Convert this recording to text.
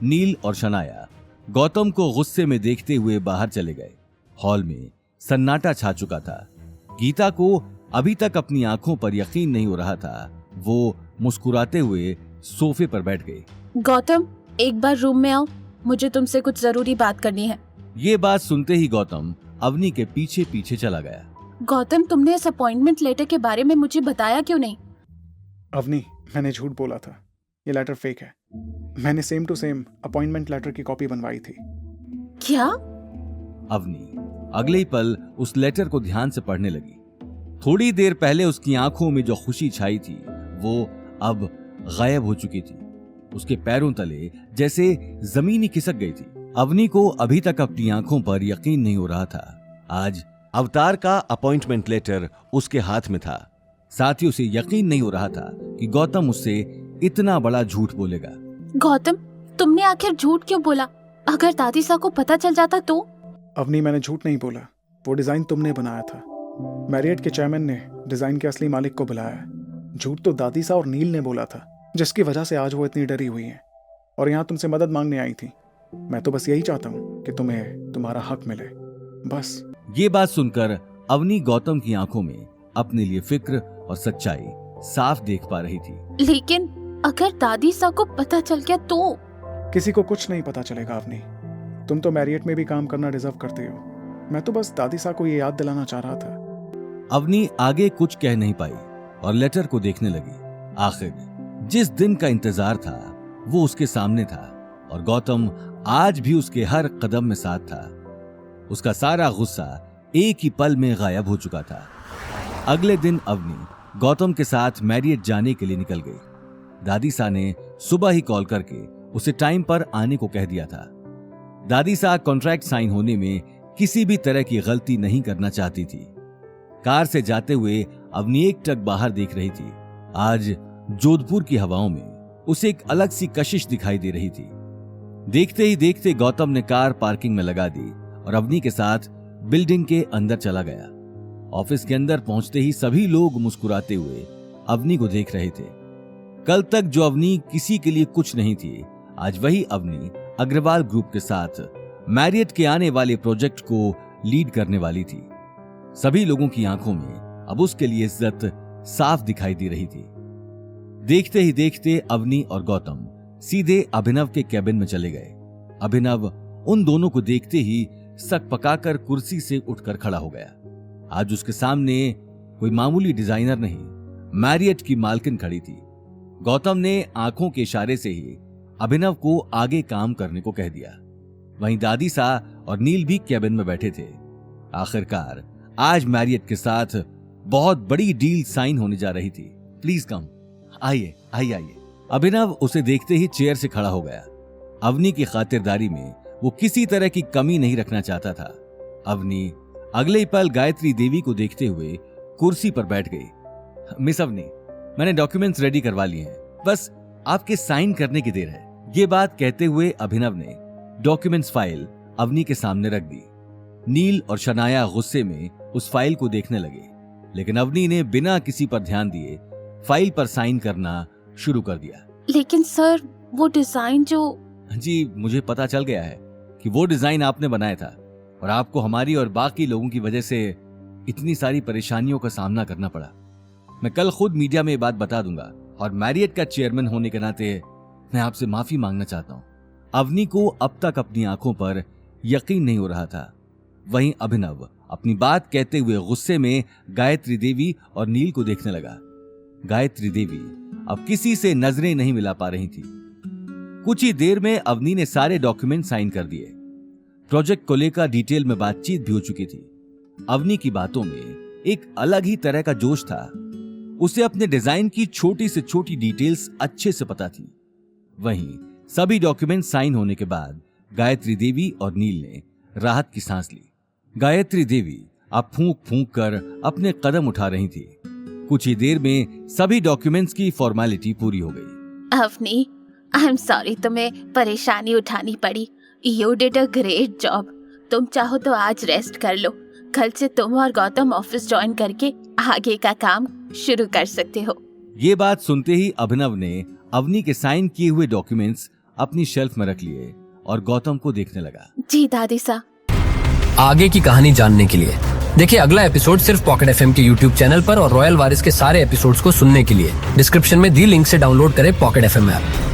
नील और शनाया गौतम को गुस्से में देखते हुए बाहर चले गए। हॉल में सन्नाटा छा चुका था। गीता को अभी तक अपनी आंखों पर यकीन नहीं हो रहा था। वो मुस्कुराते हुए सोफे पर बैठ गई। गौतम, एक बार रूम में आओ, मुझे तुमसे कुछ जरूरी बात करनी है। ये बात सुनते ही गौतम अवनी के पीछे पीछे चला गया। गौतम, तुमने इस अपॉइंटमेंट लेटर के बारे में मुझे बताया क्यों नहीं? अवनी, मैंने झूठ बोला था। ये लेटर फेक है। मैंने same to same appointment letter की कॉपी बनवाई थी। क्या? अवनी अगले ही पल उस लेटर को ध्यान से पढ़ने लगी। थोड़ी देर पहले उसकी आंखों में जो खुशी छाई थी वो अब गायब हो चुकी थी। उसके पैरों तले जैसे जमीन ही खिसक गई थी। अवनी को अभी तक अपनी आंखों पर यकीन नहीं हो रहा था। आज अवतार का अपॉइंटमेंट लेटर उसके हाथ में था। साथ ही उसे यकीन नहीं हो रहा था कि गौतम उससे इतना बड़ा झूठ बोलेगा। गौतम, तुमने आखिर झूठ क्यों बोला? अगर दादीसा को पता चल जाता तो? अवनी, मैंने झूठ नहीं बोला। वो डिजाइन तुमने बनाया था। मैरियट के चेयरमैन ने डिजाइन के असली मालिक को बुलाया। झूठ तो दादीसा और नील ने बोला था, जिसकी वजह से आज वो इतनी डरी हुई है और यहाँ तुमसे मदद मांगने आई थी। मैं तो बस यही चाहता हूँ कि तुम्हें तुम्हारा हक मिले, बस। ये बात सुनकर अवनी गौतम की आंखों में अपने लिए फिक्र और सच्चाई साफ देख पा रही थी। लेकिन अगर दादीसा को पता चल गया तो? किसी को कुछ नहीं पता चलेगा अवनी। तुम तो मैरियट में भी काम करना डिजर्व करते हो। मैं तो बस दादीसा को ये याद दिलाना चाह रहा था। अवनी आगे कुछ कह नहीं पाई और लेटर को देखने लगी। आखिर जिस दिन का इंतजार था वो उसके सामने था और गौतम आज भी उसके हर कदम में साथ था। उसका सारा गुस्सा एक ही पल में गायब हो चुका था। अगले दिन अवनी गौतम के साथ मैरियट जाने के लिए निकल गई। दादीसा ने सुबह ही कॉल करके उसे टाइम पर आने को कह दिया था। दादीसा कॉन्ट्रैक्ट साइन होने में किसी भी तरह की गलती नहीं करना चाहती थी। कार से जाते हुए अवनी एक टक बाहर देख रही थी। आज जोधपुर की हवाओं में उसे एक अलग सी कशिश दिखाई दे रही थी। देखते ही देखते गौतम ने कार पार्किंग में लगा दी और अवनी के साथ बिल्डिंग के अंदर चला गया। ऑफिस के अंदर पहुंचते ही सभी लोग मुस्कुराते हुए अवनी को देख रहे थे। कल तक जो अवनी किसी के लिए कुछ नहीं थी, आज वही अवनी अग्रवाल ग्रुप के साथ मैरियट के आने वाले प्रोजेक्ट को लीड करने वाली थी। सभी लोगों की आंखों में अब उसके लिए इज्जत साफ दिखाई दे रही थी। देखते ही देखते अवनी और गौतम सीधे अभिनव के कैबिन में चले गए। अभिनव उन दोनों को देखते ही सकपकाकर कुर्सी से उठकर खड़ा हो गया। आज उसके सामने कोई मामूली डिजाइनर नहीं, मैरियट की मालकिन खड़ी थी। गौतम ने आंखों के इशारे से ही अभिनव को आगे काम करने को कह दिया। वहीं दादीसा और नील भी कैबिन में बैठे थे। आखिरकार आज मैरियट के साथ बहुत बड़ी डील साइन होने जा रही थी। प्लीज कम, आइए आइए आइए। अभिनव उसे देखते ही चेयर से खड़ा हो गया। अवनी की खातिरदारी में वो किसी तरह की कमी नहीं रखना चाहता था। अवनी अगले ही पल गायत्री देवी को देखते हुए कुर्सी पर बैठ गई। मिस अवनी, मैंने डॉक्यूमेंट्स रेडी करवा लिए हैं, बस आपके साइन करने की देर है। ये बात कहते हुए अभिनव ने डॉक्यूमेंट्स फाइल अवनी के सामने रख दी। नील और शनाया गुस्से में उस फाइल को देखने लगे, लेकिन अवनी ने बिना किसी पर ध्यान दिए फाइल पर साइन करना शुरू कर दिया। लेकिन सर, वो डिजाइन जो... जी, मुझे पता चल गया है कि वो डिजाइन आपने बनाया था और आपको हमारी और बाकी लोगों की वजह से इतनी सारी परेशानियों का सामना करना पड़ा। मैं कल खुद मीडिया में ये बात बता दूंगा और मैरियट का चेयरमैन होने के नाते मैं आपसे माफी मांगना चाहता हूँ। अवनी को अब तक अपनी आंखों पर यकीन नहीं हो रहा था। वहीं अभिनव अपनी बात कहते हुए गुस्से में गायत्री देवी और नील को देखने लगा। गायत्री देवी अब किसी से नजरें नहीं मिला पा रही थी। कुछ ही देर में अवनी ने सारे डॉक्यूमेंट साइन कर दिए। प्रोजेक्ट को लेकर डिटेल में बातचीत भी हो चुकी थी। अवनी की बातों में एक अलग ही तरह का जोश था। उसे अपने डिजाइन की छोटी से छोटी डिटेल्स अच्छे से पता थी। वहीं सभी डॉक्यूमेंट साइन होने के बाद गायत्री देवी और नील ने राहत की सांस ली। गायत्री देवी अब फूंक फूंक कर अपने कदम उठा रही थी। कुछ ही देर में सभी डॉक्यूमेंट्स की फॉर्मेलिटी पूरी हो गई। अवनी, आई एम सॉरी तुम्हें परेशानी उठानी पड़ी। You did a great job. तुम चाहो तो आज रेस्ट कर लो। कल से तुम और गौतम ऑफिस ज्वाइन करके आगे का काम शुरू कर सकते हो। ये बात सुनते ही अभिनव ने अवनी के साइन किए हुए डॉक्यूमेंट्स अपनी शेल्फ में रख लिए और गौतम को देखने लगा। जी दादी सा। आगे की कहानी जानने के लिए देखिए अगला एपिसोड सिर्फ पॉकेट एफएम के यूट्यूब चैनल पर और रॉयल वारिस के सारे एपिसोड्स को सुनने के लिए डिस्क्रिप्शन में दी लिंक से डाउनलोड करें पॉकेट एफएम ऐप।